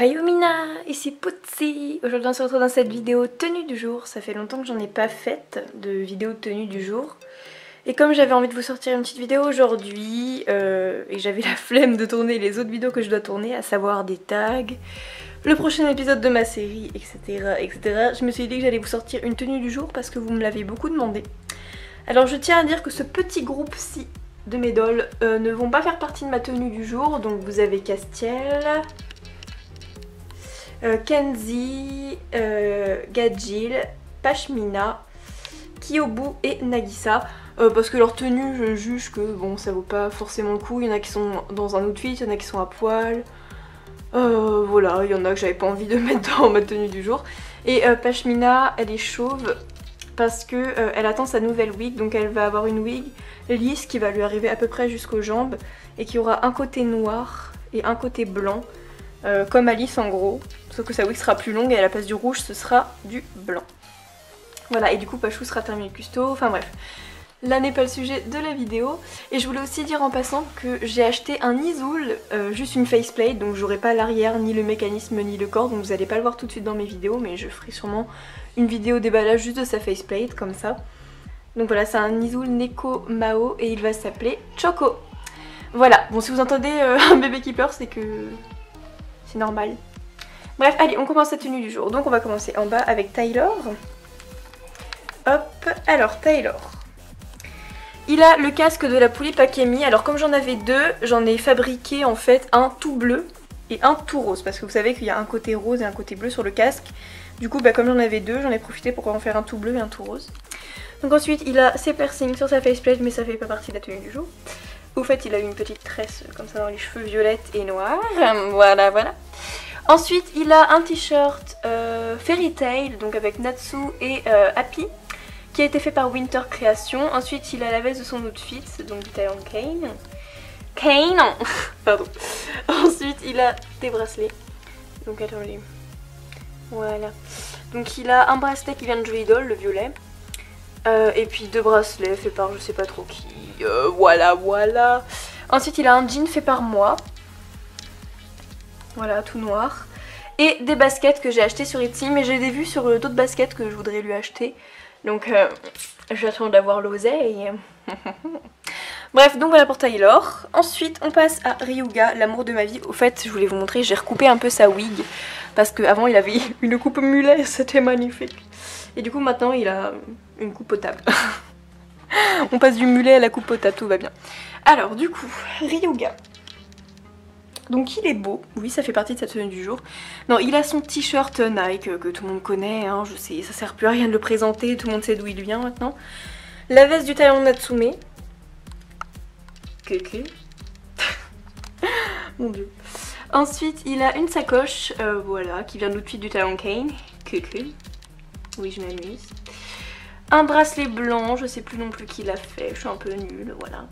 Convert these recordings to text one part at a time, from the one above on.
Hayumina, ici Putsi. Aujourd'hui on se retrouve dans cette vidéo tenue du jour. Ça fait longtemps que j'en ai pas faite de vidéo tenue du jour. Et comme j'avais envie de vous sortir une petite vidéo aujourd'hui, et que j'avais la flemme de tourner les autres vidéos que je dois tourner, à savoir des tags, le prochain épisode de ma série, etc. etc. je me suis dit que j'allais vous sortir une tenue du jour parce que vous me l'avez beaucoup demandé. Alors je tiens à dire que ce petit groupe-ci de mes dolls ne vont pas faire partie de ma tenue du jour. Donc vous avez Castiel, Kenzie, Gajil, Pashmina, Kyobu et Nagisa. Parce que leur tenue, je juge que bon, ça vaut pas forcément le coup. Il y en a qui sont dans un outfit, il y en a qui sont à poil. Voilà, il y en a que j'avais pas envie de mettre dans ma tenue du jour. Et Pashmina, elle est chauve parce que elle attend sa nouvelle wig. Donc elle va avoir une wig lisse qui va lui arriver à peu près jusqu'aux jambes et qui aura un côté noir et un côté blanc. Comme Alice en gros, sauf que sa wig sera plus longue et à la place du rouge ce sera du blanc. Voilà, et du coup Pachou sera terminé custo, enfin bref. Là n'est pas le sujet de la vidéo. Et je voulais aussi dire en passant que j'ai acheté un Isoul, juste une faceplate, donc j'aurai pas l'arrière, ni le mécanisme, ni le corps, donc vous allez pas le voir tout de suite dans mes vidéos, mais je ferai sûrement une vidéo déballage juste de sa faceplate, comme ça. Donc voilà, c'est un Isoul Neko Mao et il va s'appeler Choco. Voilà, bon si vous entendez un bébé qui pleure, c'est que c'est normal. Bref, allez, on commence la tenue du jour. Donc on va commencer en bas avec Taylor. Hop, alors Taylor. Il a le casque de la Poulippe Akemi. Alors comme j'en avais deux, j'en ai fabriqué en fait un tout bleu et un tout rose. Parce que vous savez qu'il y a un côté rose et un côté bleu sur le casque. Du coup, comme j'en avais deux, j'en ai profité pour en faire un tout bleu et un tout rose. Donc ensuite, il a ses piercings sur sa faceplate, mais ça fait pas partie de la tenue du jour. Au fait, il a une petite tresse comme ça dans les cheveux violettes et noirs. Voilà, voilà. Ensuite, il a un t-shirt Fairy Tail, donc avec Natsu et Happy, qui a été fait par Winter Creation. Ensuite, il a la veste de son outfit, donc du Talon Kane. Kane. Pardon. Ensuite, il a des bracelets. Donc attendez. Voilà. Donc il a un bracelet qui vient de Joy Doll, le violet. Et puis deux bracelets faits par je sais pas trop qui. Voilà, voilà. Ensuite, il a un jean fait par moi. Voilà, tout noir. Et des baskets que j'ai achetées sur Etsy, mais j'ai des vues sur d'autres baskets que je voudrais lui acheter. Donc j'attends d'avoir l'oseille. Bref, donc voilà pour Taylor. Ensuite on passe à Ryuga, l'amour de ma vie. Au fait, je voulais vous montrer, j'ai recoupé un peu sa wig. Parce qu'avant il avait une coupe mulet, c'était magnifique. Et du coup maintenant il a une coupe potable. On passe du mulet à la coupe potable, tout va bien. Alors du coup, Ryuga. Donc il est beau, oui ça fait partie de sa tenue du jour. Non, il a son t-shirt Nike que tout le monde connaît, hein, je sais, ça sert plus à rien de le présenter, tout le monde sait d'où il vient maintenant. La veste du Talon Natsume. Coucou. Mon dieu. Ensuite il a une sacoche, voilà, qui vient de l'outfit du Talon Kane. Coucou. Oui je m'amuse. Un bracelet blanc, je sais plus non plus qui l'a fait, je suis un peu nulle, voilà.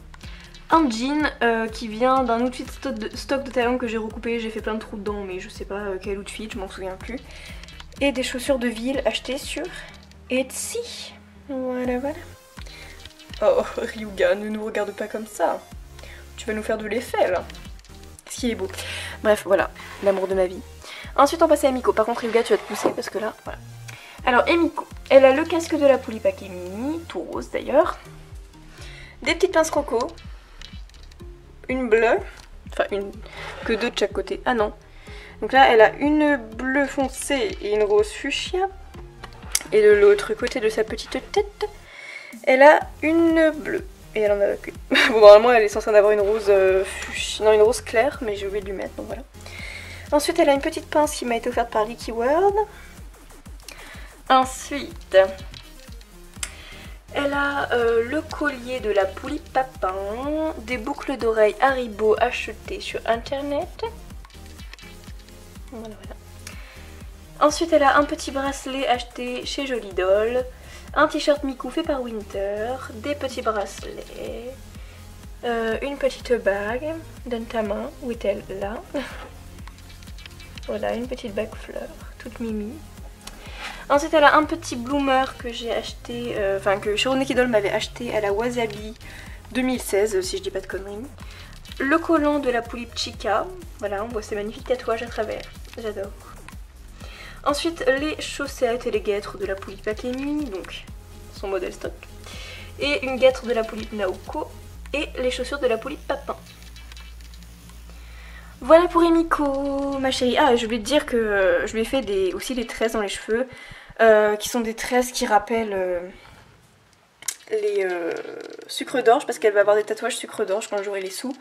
Un jean qui vient d'un outfit stock de Talon que j'ai recoupé, j'ai fait plein de trous dedans mais je sais pas quel outfit, je m'en souviens plus. Et des chaussures de ville achetées sur Etsy. Voilà, voilà. Oh Ryuga, ne nous regarde pas comme ça. Tu vas nous faire de l'effet là. Ce qui est beau. Bref, voilà, l'amour de ma vie. Ensuite on passe à Emiko. Par contre Ryuga, tu vas te pousser parce que là, voilà. Alors Emiko, elle a le casque de la Poulippe Akemi, tout rose d'ailleurs. Des petites pinces croco. Une bleue, enfin une que deux de chaque côté, ah non. Donc là elle a une bleue foncée et une rose fuchsia. Et de l'autre côté de sa petite tête, elle a une bleue. Et elle en a qu'une. Bon normalement elle est censée en avoir une rose fuchsia, non une rose claire, mais j'ai oublié de lui mettre, donc voilà. Ensuite elle a une petite pince qui m'a été offerte par Licky World. Ensuite... elle a le collier de la Poulippe Papin, des boucles d'oreilles Haribo achetées sur internet. Voilà, voilà. Ensuite elle a un petit bracelet acheté chez Jolie Doll, un t-shirt Miku fait par Winter, des petits bracelets, une petite bague, donne ta main, où est-elle là? Voilà, une petite bague fleur, toute mimi. Ensuite elle a un petit bloomer que j'ai acheté, que Shiro Neki Doll m'avait acheté à la Wasabi 2016 si je dis pas de conneries. Le collant de la Poulippe Chica, voilà on voit ces magnifiques tatouages à travers. j'adore. Ensuite les chaussettes et les guêtres de la Poulippe Akemi, donc son modèle stock. Et une guêtre de la Poulippe Naoko et les chaussures de la Poulippe Papin. Voilà pour Emiko, ma chérie. Ah, j'ai oublié de dire que je lui ai fait aussi des tresses dans les cheveux, qui sont des tresses qui rappellent les sucres d'orge, parce qu'elle va avoir des tatouages sucre d'orge quand j'aurai les sous.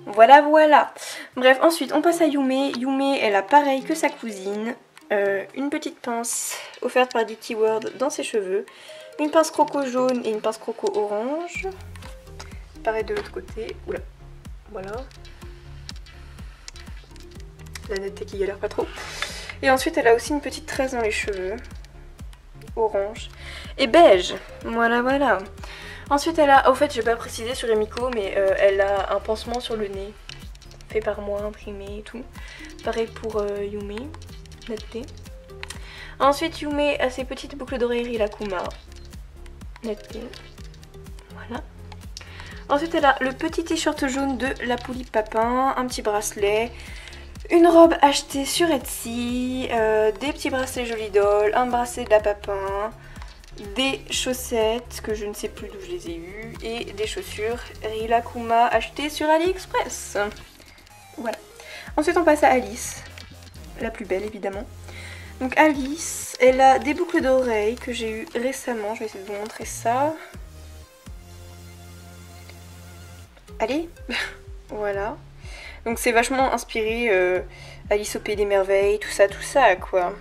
Voilà, voilà. Bref, ensuite on passe à Yume. Yume, elle a pareil que sa cousine, une petite pince offerte par Ditty World dans ses cheveux, une pince croco jaune et une pince croco orange. Pareil de l'autre côté. Oula, voilà. La netteté qui galère pas trop. Et ensuite elle a aussi une petite tresse dans les cheveux, orange et beige. Voilà, voilà. Ensuite elle a, au fait j'ai pas précisé sur Emiko, mais elle a un pansement sur le nez, fait par moi, imprimé et tout. Pareil pour Yume, netteté. Ensuite Yume a ses petites boucles d'oreilles Rilakkuma, netteté. Voilà. Ensuite elle a le petit t-shirt jaune de la Poulippe Papin, un petit bracelet, une robe achetée sur Etsy, des petits bracelets Jolie Doll, un bracelet de la Papin, des chaussettes que je ne sais plus d'où je les ai eues et des chaussures Rilakkuma achetées sur AliExpress. Voilà. Ensuite on passe à Alice, la plus belle évidemment. Donc Alice, elle a des boucles d'oreilles que j'ai eues récemment, je vais essayer de vous montrer ça. Allez, voilà. Donc c'est vachement inspiré Alice au Pays des Merveilles, tout ça quoi.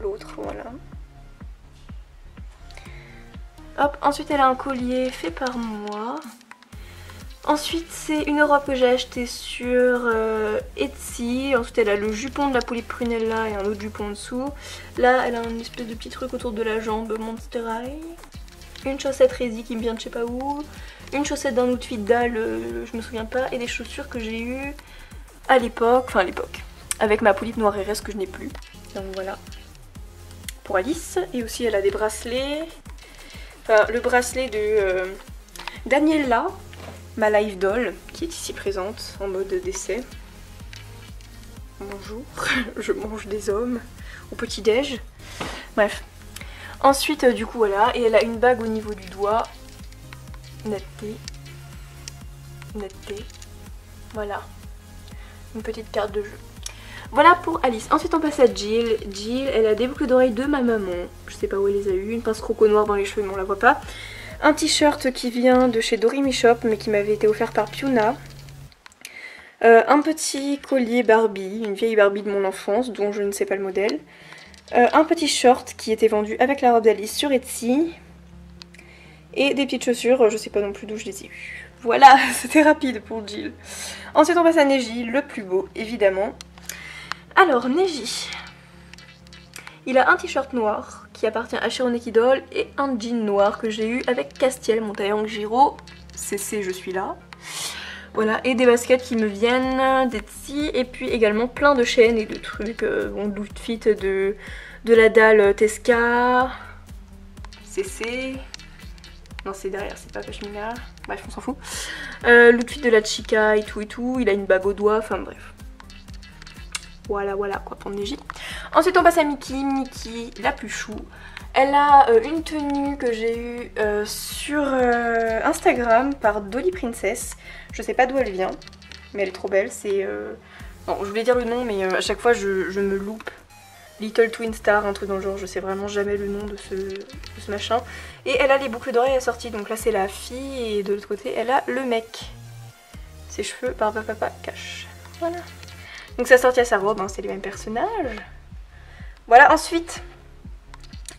L'autre, voilà. Hop, ensuite elle a un collier fait par moi. Ensuite c'est une robe que j'ai achetée sur Etsy. Ensuite elle a le jupon de la Poulippe Prunella et un autre jupon en dessous. Là elle a une espèce de petit truc autour de la jambe Monster High. Une chaussette Rési qui me vient de je sais pas où. Une chaussette d'un outfit dalle, je me souviens pas. Et des chaussures que j'ai eues à l'époque, enfin à l'époque, avec ma Poulippe Noire RS que je n'ai plus. Donc voilà. Pour Alice. Et aussi elle a des bracelets. Enfin le bracelet de Daniela, ma live doll, qui est ici présente en mode décès. Bonjour, je mange des hommes au petit-déj. Bref. Ensuite du coup voilà, et elle a une bague au niveau du doigt. Netteté. Netteté. Voilà. Une petite carte de jeu. Voilà pour Alice. Ensuite on passe à Jill. Jill, elle a des boucles d'oreilles de ma maman. Je sais pas où elle les a eues. Une pince croco noire dans les cheveux mais on la voit pas. Un t-shirt qui vient de chez Doremi Shop mais qui m'avait été offert par Piuna. Un petit collier Barbie, une vieille Barbie de mon enfance dont je ne sais pas le modèle. Un petit short qui était vendu avec la robe d'Alice sur Etsy. Et des petites chaussures, je sais pas non plus d'où je les ai eues. Voilà, c'était rapide pour Jill. Ensuite on passe à Neji, le plus beau évidemment. Alors Neji, il a un t-shirt noir qui appartient à Shironeki Doll et un jean noir que j'ai eu avec Castiel, mon tailleur Giro. CC, je suis là. Voilà, et des baskets qui me viennent d'Etsy et puis également plein de chaînes et de trucs, bon, l'outfit de la dalle Tesca, CC... Non c'est derrière, c'est pas Pashmina. Bref, on s'en fout. L'outfit de la chica et tout. Il a une bague au doigt, enfin bref. Voilà, voilà quoi pour Neji. Ensuite on passe à Miki. Miki, la plus chou. Elle a une tenue que j'ai eue sur Instagram par Dolly Princess. Je sais pas d'où elle vient, mais elle est trop belle. C'est... Non, je voulais dire le nom, mais à chaque fois je me loupe. Little Twin Star, un truc dans le genre, je sais vraiment jamais le nom de ce machin. Et elle a les boucles d'oreilles assorties, donc là c'est la fille et de l'autre côté elle a le mec. Ses cheveux par papa cache. Voilà. Donc ça sortit à sa robe, hein, c'est les mêmes personnages. Voilà, ensuite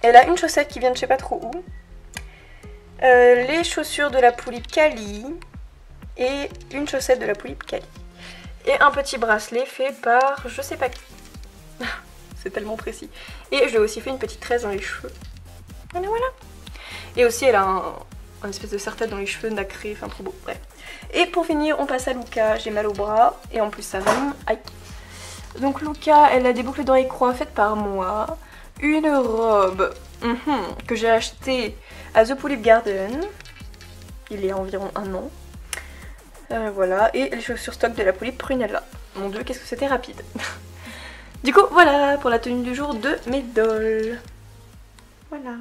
elle a une chaussette qui vient de je sais pas trop où. Les chaussures de la Poulippe Kali et une chaussette de la Poulippe Kali. Et un petit bracelet fait par je sais pas qui. C'est tellement précis. Et je lui ai aussi fait une petite tresse dans les cheveux. Voilà, voilà. Et aussi elle a un espèce de serre-tête dans les cheveux nacré, enfin trop beau, bref. Et pour finir on passe à Luca, j'ai mal au bras et en plus ça rime. Aïe. Donc Luca, elle a des boucles d'oreilles croix faites par moi. Une robe que j'ai achetée à The Poulippe Garden. Il y a environ un an. Voilà, et les chaussures stock de la Polly Prunella. Mon dieu, qu'est-ce que c'était rapide. Du coup, voilà pour la tenue du jour de mes dolls. Voilà.